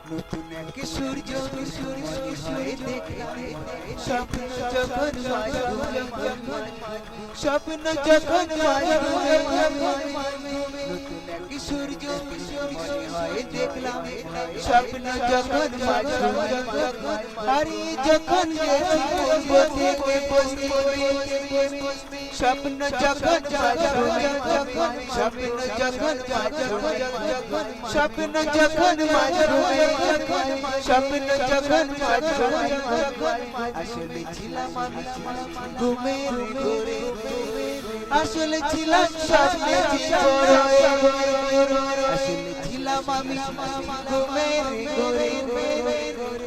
নতুন এক সূর্য হয়ে দেখলাম স্বপ্ন যখন স্বপ্ন যখন নতুন এক সূর্য হয়ে দেখলাম স্বপ্ন যখন হারিয়ে যখন স্বপ্ন যখন স্বপ্ন যখন স্বপ্ন যখন স্বপ্ন যখন আসলে ছিলাম আমি ঘুমের ঘোরে আসলে ছিলাম স্বপ্নে আসলে ছিলাম আমি ঘুমের ঘোরে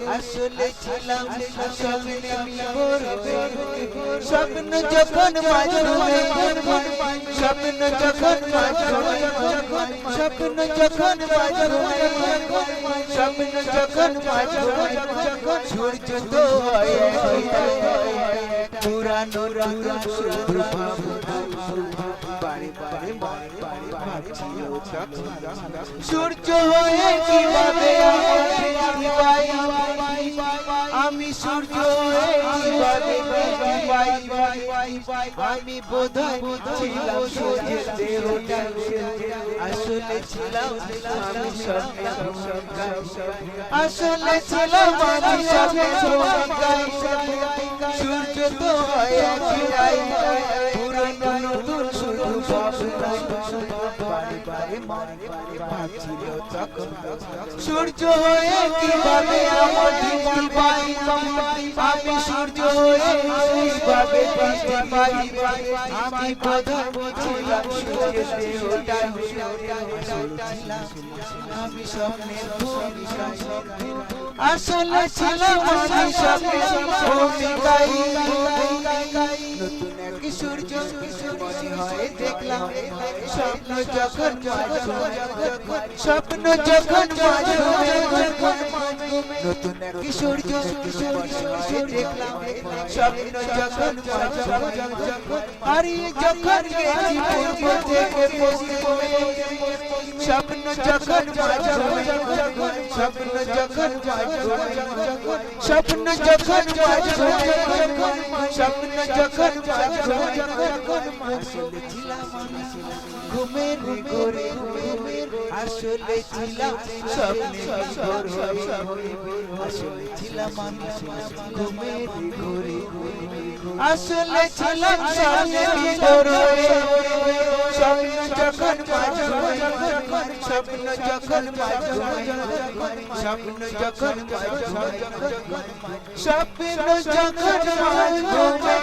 আসলে ছিলাম স্বপ্নে স্বপ্ন যখন স্বপ্ন যখন স্বপ্ন যখন স্বপ্ন যখন সূর্য তো পুরানো বাড়ি বাড়ি ভাবছিল সূর্য হয়ে কিভাবে আমি সূর্য হয়ে কিভাবে আমি বোধহয় ছিলাম সূর্যের দেহটা আসলে ছিলাম আমি স্বপ্নে আসলে ছিলাম আমি স্বপ্নে সূর্য তো পুরনো নতুন শুধু ভাবছিল তখন সূর্য হয়ে কিভাবে আমার দৃষ্টি পাই আমি সূর্য হয়ে কিভাবে দৃষ্টি পাই আমি বোধহয় ছিলাম সূর্যের দেহটা আমি স্বপ্নের আসলে ছিলাম আমি স্বপ্নের ভূমিকায় নতুন এক সূর্য হয়ে দেখলাম স্বপ্ন যখন স্বপ্ন যখন নতুন এক সূর্য হয়ে দেখলাম স্বপ্ন যখন হারিয়ে যখন গেছি পূর্ব থেকে পশ্চিমে স্বপ্ন যখন স্বপ্ন যখন স্বপ্ন যখন স্বপ্ন যখন আসলে ছিলাম ঘুমের ঘোরে আসলে ছিলাম স্বপ্নে আসলে ছিলাম ঘুমের ঘোরে আসলে ছিলাম স্বপ্নে স্বপ্ন যখন স্বপ্ন যখন স্বপ্ন যখন স্বপ্ন যখন